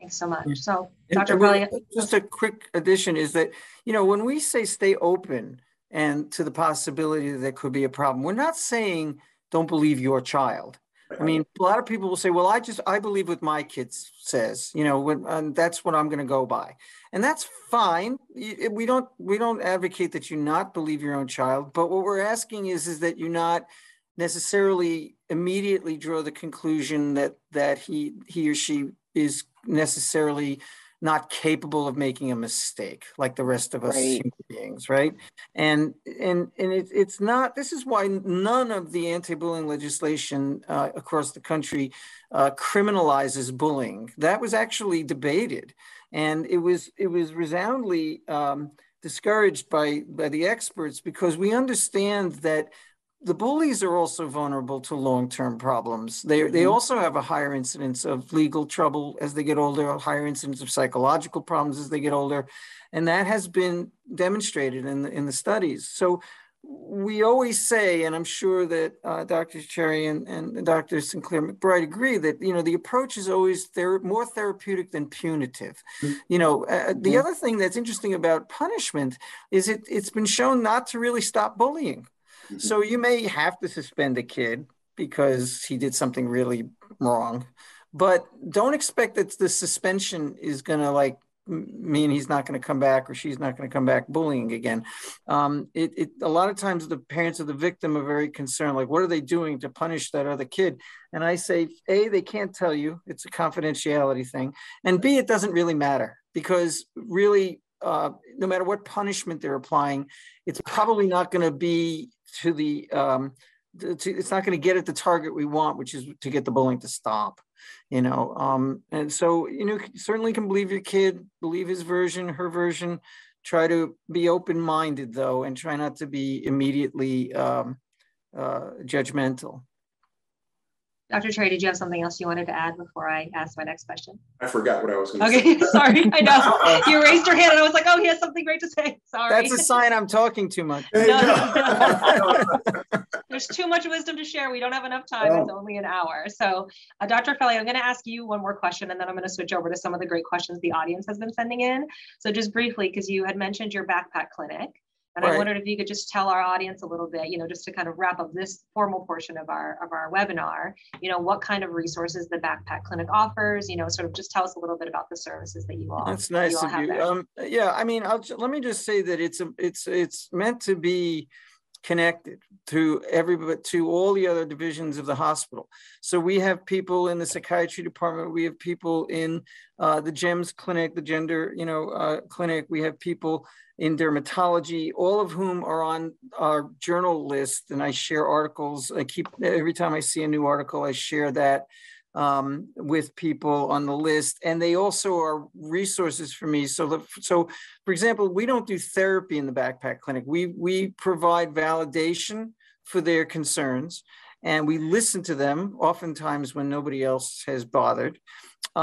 Thanks so much.
Yeah.
So, Dr. Raffalli,
just a quick addition is that, when we say stay open and to the possibility that there could be a problem, we're not saying don't believe your child. I mean, a lot of people will say, well, I believe what my kid says, that's what I'm going to go by. And that's fine. We don't advocate that you not believe your own child, but what we're asking is that you not necessarily immediately draw the conclusion that he or she is necessarily not capable of making a mistake like the rest of us human beings, right? And it's not, this is why none of the anti-bullying legislation across the country criminalizes bullying. That was actually debated, and it was resoundingly discouraged by the experts, because we understand that the bullies are also vulnerable to long-term problems. They also have a higher incidence of legal trouble as they get older, a higher incidence of psychological problems as they get older. And that has been demonstrated in the studies. So we always say, and I'm sure that Dr. Cherry and Dr. Sinclair-McBride agree, that, the approach is always more therapeutic than punitive. The other thing that's interesting about punishment is it's been shown not to really stop bullying. So you may have to suspend a kid because he did something really wrong, but don't expect that the suspension is going to mean he's not going to come back or she's not going to come back bullying again. A lot of times the parents of the victim are very concerned, like, what are they doing to punish that other kid? And I say, A, they can't tell you, it's a confidentiality thing. And B, it doesn't really matter, because really, no matter what punishment they're applying, it's probably not going to be it's not going to get at the target we want, which is to get the bullying to stop, and so, you certainly can believe your kid, believe his version, her version, try to be open-minded though, and try not to be immediately judgmental.
Dr. Trey, did you have something else you wanted to add before I ask my next question?
I forgot what I was going to say.
Okay, sorry, I know. You raised your hand and I was like, oh, he has something great to say. Sorry.
That's a sign I'm talking too much.
No. There's too much wisdom to share. We don't have enough time. It's only an hour. So Dr. Raffalli, I'm going to ask you one more question, and then I'm going to switch over to some of the great questions the audience has been sending in. So just briefly, because you had mentioned your BACPAC clinic, and I wondered if you could just tell our audience a little bit, just to kind of wrap up this formal portion of our webinar, what kind of resources the BACPAC clinic offers, sort of just tell us a little bit about the services that you all.
That's nice of you. Yeah, I mean, let me just say that it's meant to be connected to everybody, to all the other divisions of the hospital. So we have people in the psychiatry department, we have people in the GEMS clinic, the gender, clinic. We have people in dermatology, all of whom are on our journal list, and I share articles. Every time I see a new article, I share that with people on the list, and they also are resources for me. So for example, we don't do therapy in the BACPAC clinic. We provide validation for their concerns, and we listen to them oftentimes when nobody else has bothered. We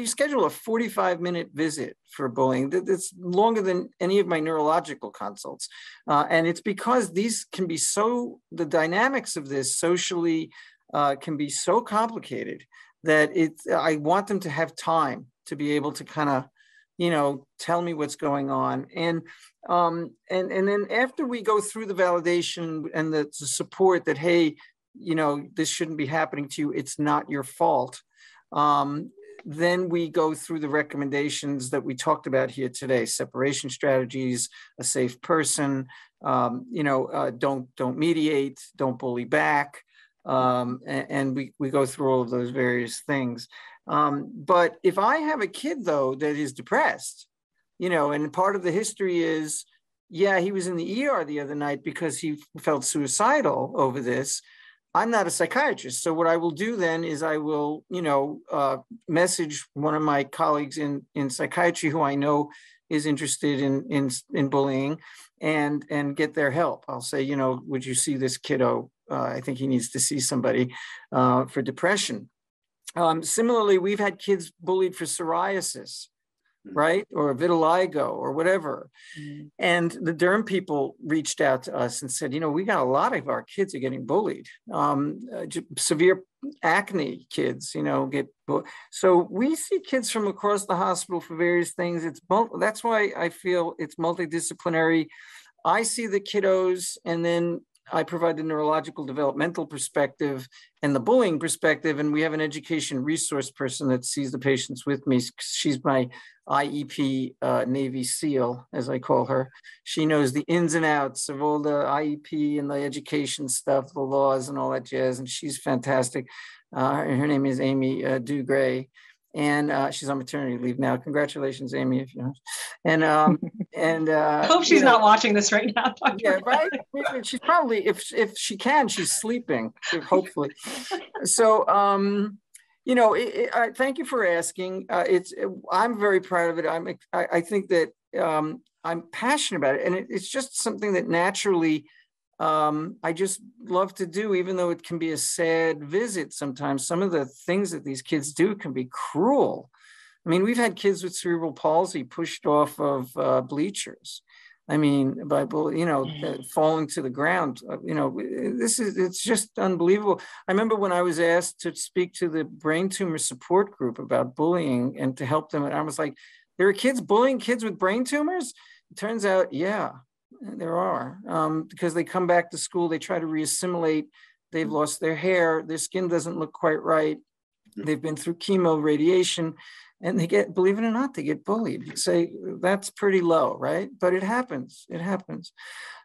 schedule a 45-minute visit for bullying. That's longer than any of my neurological consults. And it's because these can be the dynamics of this socially can be so complicated that I want them to have time to be able to kind of, tell me what's going on. And then after we go through the validation and the support that, hey, this shouldn't be happening to you, it's not your fault. Then we go through the recommendations that we talked about here today: separation strategies, a safe person, don't mediate, don't bully back. And we go through all of those various things. But if I have a kid though that is depressed, and part of the history is, yeah, he was in the ER the other night because he felt suicidal over this, I'm not a psychiatrist. So what I will do then is I will, message one of my colleagues in psychiatry who I know is interested in bullying and get their help. I'll say, would you see this kiddo? I think he needs to see somebody for depression. Similarly, we've had kids bullied for psoriasis. right? Or vitiligo or whatever. And the derm people reached out to us and said, we got a lot of our kids are getting bullied. Severe acne kids, get bullied. So we see kids from across the hospital for various things. That's why I feel it's multidisciplinary. I see the kiddos, and then I provide the neurological developmental perspective and the bullying perspective. And we have an education resource person that sees the patients with me. She's my IEP Navy SEAL, as I call her. She knows the ins and outs of all the IEP and the education stuff, the laws and all that jazz. And she's fantastic. Her name is Amy Dugray. And she's on maternity leave now. Congratulations, Amy, if you know. And
I hope she's not watching this right now.
Yeah, right. She's probably, if she can, she's sleeping. Hopefully. So, thank you for asking. I'm very proud of it. I think that I'm passionate about it, and it's just something that naturally I just love to do, even though it can be a sad visit sometimes. Some of the things that these kids do can be cruel. I mean, we've had kids with cerebral palsy pushed off of bleachers. I mean, by falling to the ground. It's just unbelievable. I remember when I was asked to speak to the brain tumor support group about bullying and to help them, and I was like, there are kids bullying kids with brain tumors? It turns out, yeah. There are, because they come back to school, they try to reassimilate, they've lost their hair, their skin doesn't look quite right, they've been through chemo, radiation, and they get, believe it or not, they get bullied. You'd say that's pretty low, right? But it happens,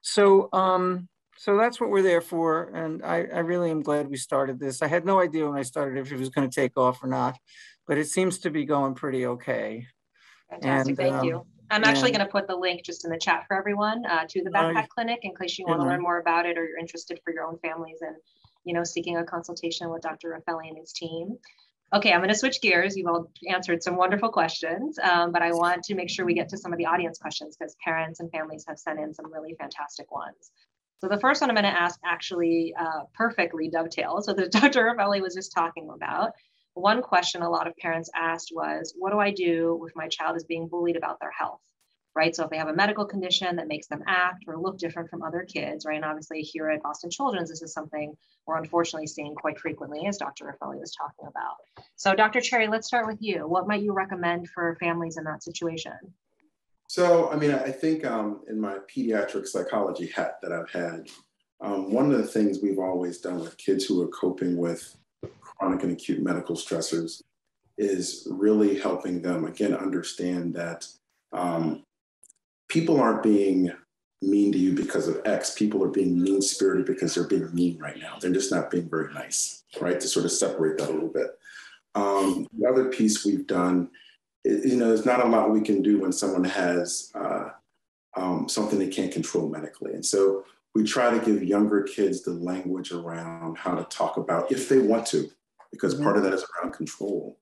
So, so that's what we're there for, and I really am glad we started this. I had no idea when I started if it was going to take off or not, but it seems to be going pretty okay.
Fantastic, thank you. I'm actually going to put the link just in the chat for everyone to the BACPAC clinic in case you want to learn more about it or you're interested for your own families and, seeking a consultation with Dr. Raffalli and his team. Okay, I'm going to switch gears. You've all answered some wonderful questions, but I want to make sure we get to some of the audience questions because parents and families have sent in some really fantastic ones. So the first one I'm going to ask actually perfectly dovetails. So that Dr. Raffalli was just talking about. One question a lot of parents asked was, what do I do if my child is being bullied about their health, right? So if they have a medical condition that makes them act or look different from other kids, right? And obviously here at Boston Children's, this is something we're unfortunately seeing quite frequently, as Dr. Raffalli was talking about. So Dr. Cherry, let's start with you. What might you recommend for families in that situation?
So, I think in my pediatric psychology hat that I've had, one of the things we've always done with kids who are coping with chronic and acute medical stressors is really helping them, again, understand that people aren't being mean to you because of X. People are being mean-spirited because they're being mean right now. They're just not being very nice, right? To sort of separate that a little bit. The other piece we've done, there's not a lot we can do when someone has something they can't control medically. And so we try to give younger kids the language around how to talk about, if they want to, because part of that is around control,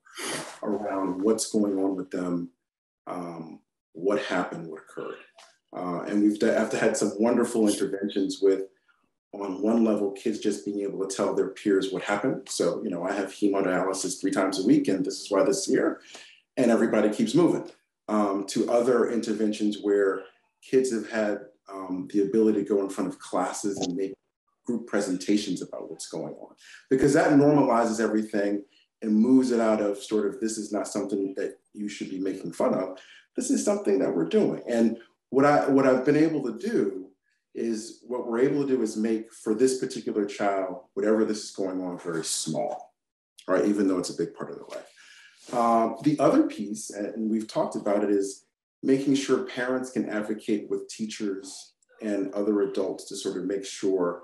around what's going on with them, what happened, what occurred. And we've had some wonderful interventions with, on one level, kids just being able to tell their peers what happened. So, I have hemodialysis 3 times a week, and this is why this is here. And everybody keeps moving. To other interventions where kids have had the ability to go in front of classes and make group presentations about what's going on, because that normalizes everything and moves it out of sort of, this is not something that you should be making fun of. This is something that we're doing. And what I've been able to do is, what we're able to do is make, for this particular child, whatever this is going on, very small, right? Even though it's a big part of their life. The other piece, and we've talked about it, is making sure parents can advocate with teachers and other adults to sort of make sure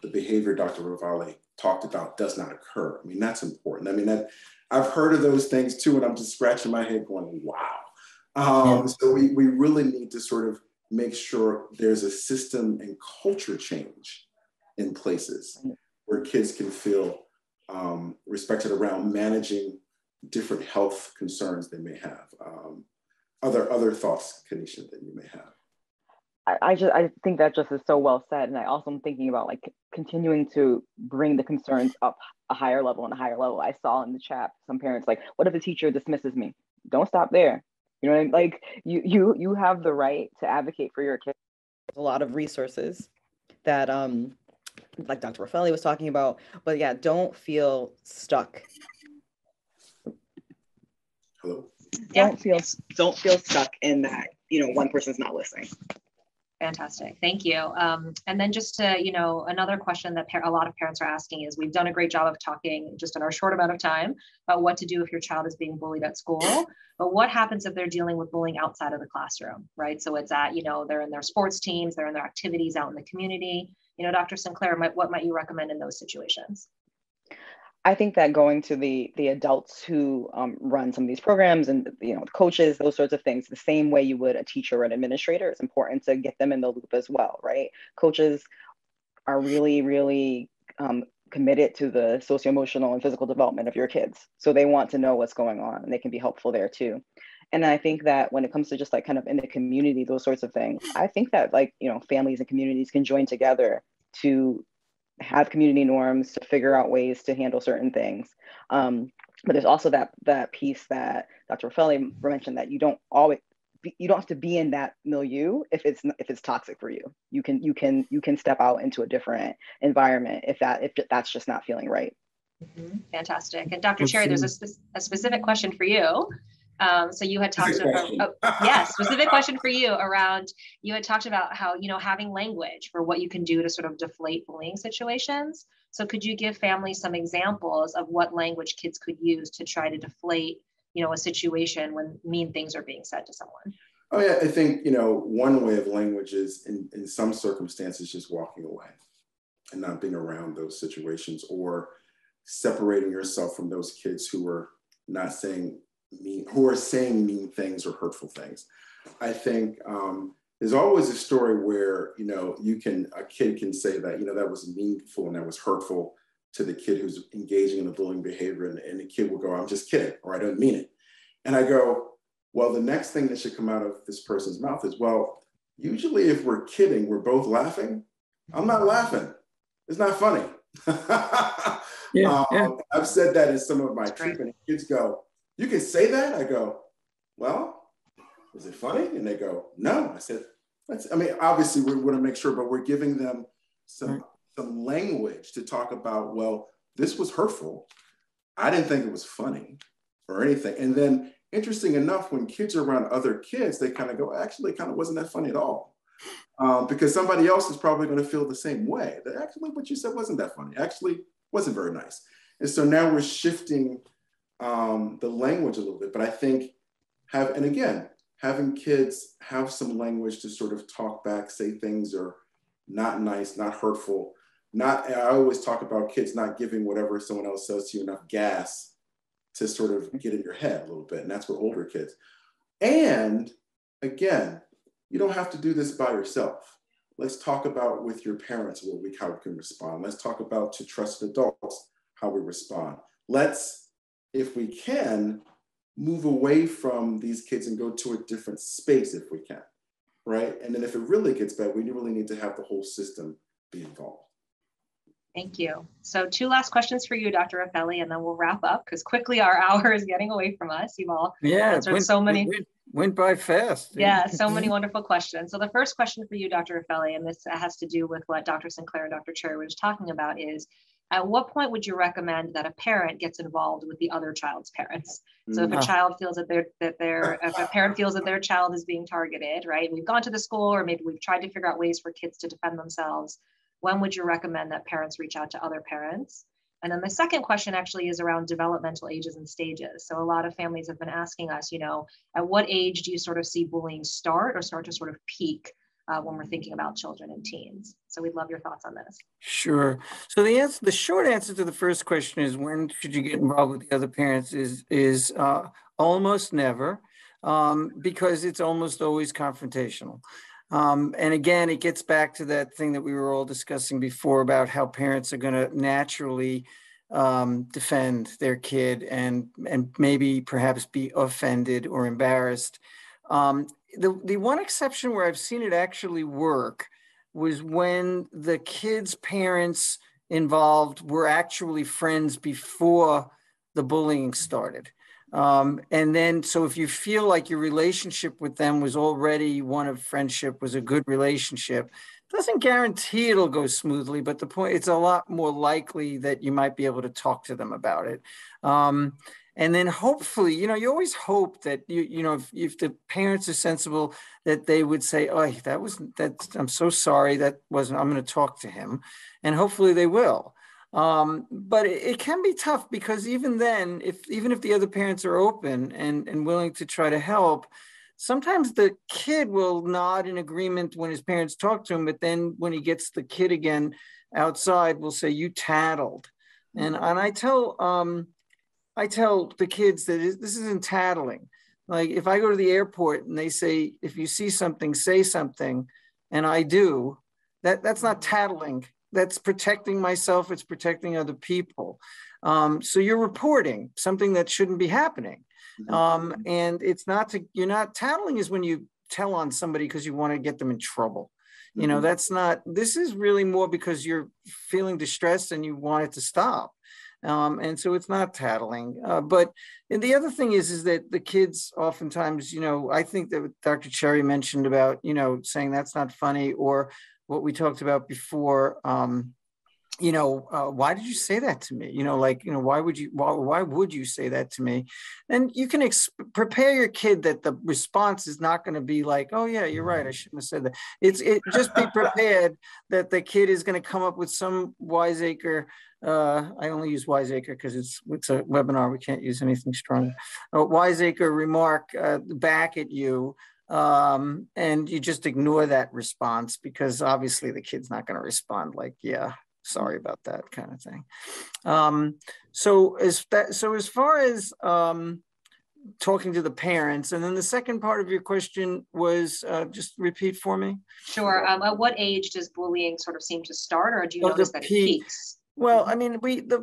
the behavior Dr. Raffalli talked about does not occur. That's important. I've heard of those things too, and I'm just scratching my head going, wow. So we really need to sort of make sure there's a system and culture change in places where kids can feel respected around managing different health concerns they may have. Other thoughts, Keneisha, that you may have?
I think that just is so well said. And I also am thinking about continuing to bring the concerns up a higher level and a higher level. I saw in the chat some parents what if the teacher dismisses me? Don't stop there. You know, like you have the right to advocate for your kids. There's a lot of resources that like Dr. Raffalli was talking about, but yeah, don't feel stuck.
Hello.
Don't feel stuck in that, you know, one person's not listening.
Fantastic. Thank you. And then just to, you know, another question that a lot of parents are asking is, we've done a great job of talking just in our short amount of time about what to do if your child is being bullied at school, but what happens if they're dealing with bullying outside of the classroom, right? So it's at, you know, they're in their sports teams, they're in their activities out in the community. You know, Dr. Sinclair, what might you recommend in those situations?
I think that going to the adults who run some of these programs and, you know, coaches, those sorts of things, the same way you would a teacher or an administrator, it's important to get them in the loop as well, right? Coaches are really, really committed to the socio-emotional and physical development of your kids. So they want to know what's going on, and they can be helpful there too. And I think that when it comes to just like kind of in the community, those sorts of things, I think that, like, you know, families and communities can join together to have community norms, to figure out ways to handle certain things. But there's also that piece that Dr. Raffalli mentioned, that you don't have to be in that milieu if it's toxic for you. You can step out into a different environment if that's just not feeling right.
Mm-hmm. Fantastic. And Dr. Cherry, there's a specific question for you. So you had talked about, specific question for you around, you had talked about how, you know, having language for what you can do to sort of deflate bullying situations. So could you give families some examples of what language kids could use to try to deflate, you know, a situation when mean things are being said to someone?
Oh yeah, I think, you know, one way of language is in some circumstances just walking away and not being around those situations, or separating yourself from those kids who are not saying who are saying mean things or hurtful things. I think there's always a story where, you know, a kid can say that, you know, that was meaningful and that was hurtful to the kid who's engaging in the bullying behavior, and the kid will go, I'm just kidding, or I don't mean it. And I go, well, the next thing that should come out of this person's mouth is, well, usually if we're kidding, we're both laughing. I'm not laughing. It's not funny. I've said that in some of my treatment. Kids go, you can say that? I go, well, is it funny? And they go, no. I said, obviously we want to make sure, but we're giving them some language to talk about, well, this was hurtful. I didn't think it was funny or anything. And then, interesting enough, when kids are around other kids, they kind of go, actually, it kind of wasn't that funny at all. Because somebody else is probably going to feel the same way. That actually what you said wasn't that funny. Actually, wasn't very nice. And so now we're shifting the language a little bit. But I think having kids have some language to sort of talk back, say things are not nice, not hurtful. I always talk about kids not giving whatever someone else says to you enough gas to sort of get in your head a little bit. And that's what older kids. And again, you don't have to do this by yourself. Let's talk about with your parents how we can respond. Let's talk about to trusted adults, how we respond. Let's, if we can, move away from these kids and go to a different space if we can, right? And then if it really gets bad, we really need to have the whole system be involved.
Thank you. So 2 last questions for you, Dr. Raffalli, and then we'll wrap up because quickly our hour is getting away from us. You've all answered so many.
Went by fast.
Yeah, so many wonderful questions. So the first question for you, Dr. Raffalli, and this has to do with what Dr. Sinclair and Dr. Cherry were just talking about, is at what point would you recommend that a parent gets involved with the other child's parents? So if a child feels if a parent feels that their child is being targeted, right? We've gone to the school, or maybe we've tried to figure out ways for kids to defend themselves. When would you recommend that parents reach out to other parents? And then the second question actually is around developmental ages and stages. So a lot of families have been asking us, you know, at what age do you sort of see bullying start to sort of peak when we're thinking about children and teens? So we'd love your thoughts on this.
Sure. So the short answer to the first question is, when should you get involved with the other parents is almost never, because it's almost always confrontational. And again, it gets back to that thing that we were all discussing before about how parents are going to naturally defend their kid and maybe perhaps be offended or embarrassed. The one exception where I've seen it actually work was when the kids' parents involved were actually friends before the bullying started. And then, so if you feel like your relationship with them was already one of friendship, was a good relationship, doesn't guarantee it'll go smoothly, but the point, it's a lot more likely that you might be able to talk to them about it. And then hopefully, you know, you always hope that if the parents are sensible, that they would say, oh, I'm so sorry, I'm going to talk to him. And hopefully they will. But it can be tough, because even then, even if the other parents are open and willing to try to help, sometimes the kid will nod in agreement when his parents talk to him, but then when he gets the kid again outside, will say, you tattled. And I tell the kids that this isn't tattling. Like, if I go to the airport and they say, if you see something, say something, and I do, that's not tattling. That's protecting myself. It's protecting other people. So you're reporting something that shouldn't be happening. And you're not tattling is when you tell on somebody because you want to get them in trouble. You know, this is really more because you're feeling distressed and you want it to stop. And so it's not tattling. And the other thing is that the kids oftentimes, you know, I think that Dr. Cherry mentioned about, you know, saying that's not funny, or what we talked about before, why did you say that to me? You know, like, you know, why would you say that to me? And you can prepare your kid that the response is not going to be like, oh yeah, you're right, I shouldn't have said that. Just be prepared that the kid is going to come up with some wiseacre. I only use wiseacre because it's a webinar. We can't use anything strong. Wiseacre remark back at you. And you just ignore that response, because obviously the kid's not going to respond like, yeah, sorry about that, kind of thing. So as far as talking to the parents, and then the second part of your question was, just repeat for me.
Sure. At what age does bullying sort of seem to start, or do you notice that it peaks?
Well, I mean, the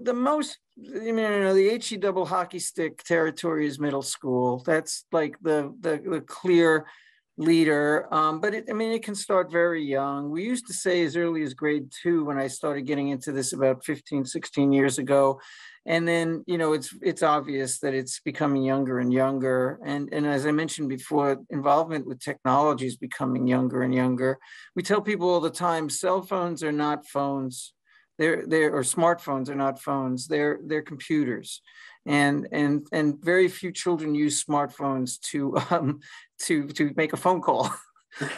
HE double hockey stick territory is middle school. That's like the clear leader. But it can start very young. We used to say as early as grade 2 when I started getting into this about 15, 16 years ago. And then, you know, it's obvious that it's becoming younger and younger. And as I mentioned before, involvement with technology is becoming younger and younger. We tell people all the time, cell phones are not phones. Or smartphones are not phones. They're computers, and very few children use smartphones to make a phone call.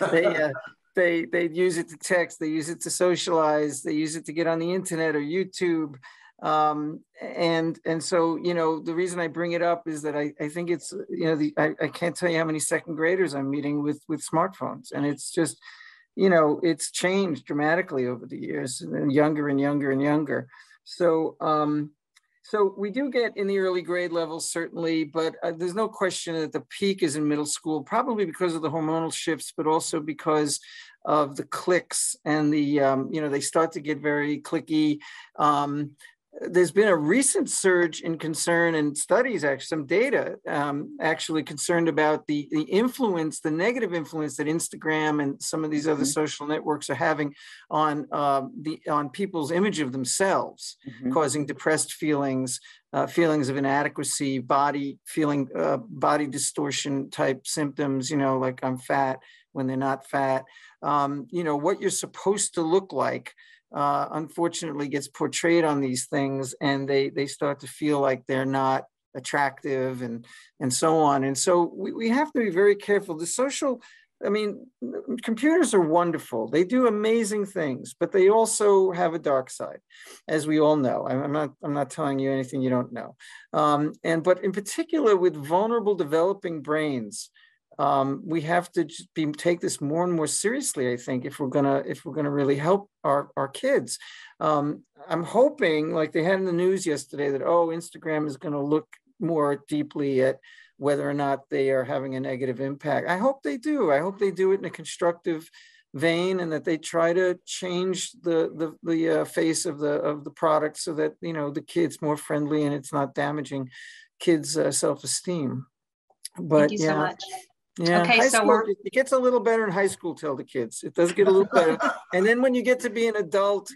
They use it to text. They use it to socialize. They use it to get on the internet or YouTube. And so, you know, the reason I bring it up is that I think it's, you know, I can't tell you how many second graders I'm meeting with smartphones, and it's just, you know, it's changed dramatically over the years, and younger and younger and younger. So, so we do get in the early grade levels, certainly, but there's no question that the peak is in middle school, probably because of the hormonal shifts, but also because of the cliques and the, you know, they start to get very cliquey. There's been a recent surge in concern and studies, actually some data actually concerned about the influence, the negative influence that Instagram and some of these other social networks are having on people's image of themselves, causing depressed feelings, feelings of inadequacy, body distortion type symptoms, you know, like I'm fat when they're not fat, you know, what you're supposed to look like. Unfortunately gets portrayed on these things, and they start to feel like they're not attractive and so on. And so we have to be very careful. Computers are wonderful. They do amazing things, but they also have a dark side, as we all know. I'm not telling you anything you don't know. But in particular with vulnerable developing brains, we have to take this more and more seriously, I think, if we're gonna really help our kids. I'm hoping, like they had in the news yesterday, that Instagram is going to look more deeply at whether or not they are having a negative impact. I hope they do. I hope they do it in a constructive vein, and that they try to change the face of the product so that, you know, the kid's more friendly and it's not damaging kids' self-esteem. But
thank you so much.
Yeah,
okay,
it gets a little better in high school, tell the kids. It does get a little better. And then when you get to be an adult,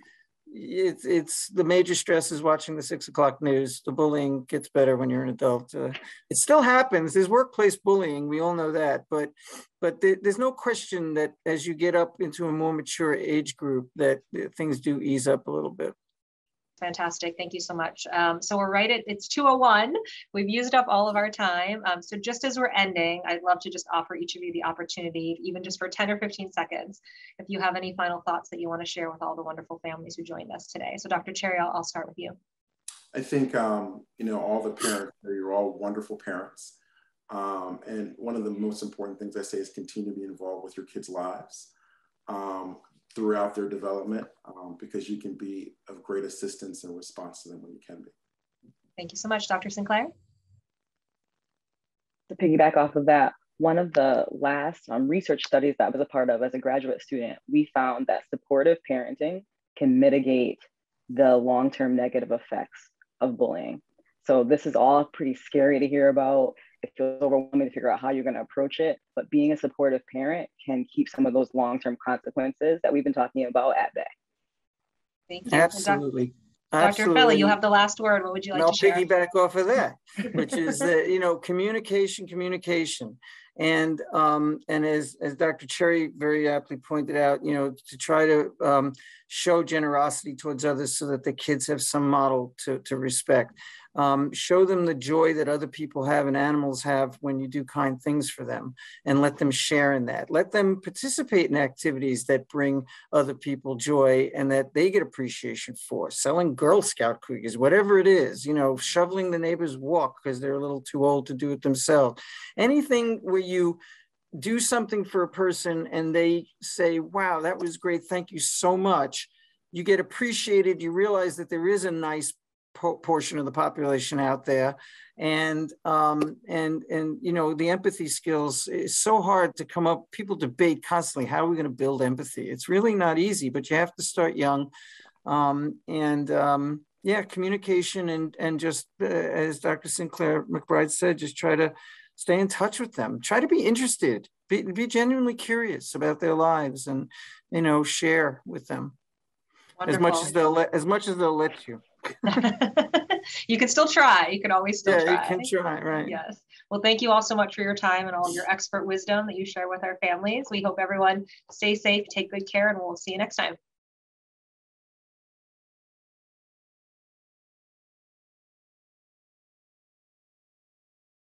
it's the major stress is watching the 6 o'clock news. The bullying gets better when you're an adult. It still happens. There's workplace bullying. We all know that, but there's no question that as you get up into a more mature age group, that things do ease up a little bit.
Fantastic. Thank you so much. So we're right at, it's 2:01. We've used up all of our time. So just as we're ending, I'd love to just offer each of you the opportunity, even just for 10 or 15 seconds, if you have any final thoughts that you want to share with all the wonderful families who joined us today. So Dr. Cherry, I'll start with you.
I think, you know, all the parents, you're all wonderful parents. And one of the most important things I say is continue to be involved with your kids' lives throughout their development, because you can be of great assistance and response to them when you can be.
Thank you so much. Dr. Sinclair?
To piggyback off of that, one of the last research studies that I was a part of as a graduate student, we found that supportive parenting can mitigate the long-term negative effects of bullying. So this is all pretty scary to hear about. It feels overwhelming to figure out how you're going to approach it, but being a supportive parent can keep some of those long-term consequences that we've been talking about at bay.
Thank you.
Absolutely.
Dr. Raffalli, you have the last word. What would you like to share?
I'll piggyback off of that, which is that, you know, communication. And as Dr. Cherry very aptly pointed out, you know, to try to show generosity towards others so that the kids have some model to respect. Show them the joy that other people have and animals have when you do kind things for them, and let them share in that. Let them participate in activities that bring other people joy and that they get appreciation for. Selling Girl Scout cookies, whatever it is, you know, shoveling the neighbor's walk because they're a little too old to do it themselves. Anything where you do something for a person and they say, wow, that was great, thank you so much. You get appreciated. You realize that there is a nice portion of the population out there, and you know, the empathy skills is so hard to come up. People debate constantly, how are we going to build empathy? It's really not easy, but you have to start young. Yeah, communication and just as Dr. Sinclair-McBride said, just try to stay in touch with them. Try to be interested, be genuinely curious about their lives, and, you know, share with them. Wonderful. As much as they'll let you.
You can still try. You can always still try.
Yeah, you can try, right.
Yes. Well, thank you all so much for your time and all of your expert wisdom that you share with our families. We hope everyone stays safe, take good care, and we'll see you next time.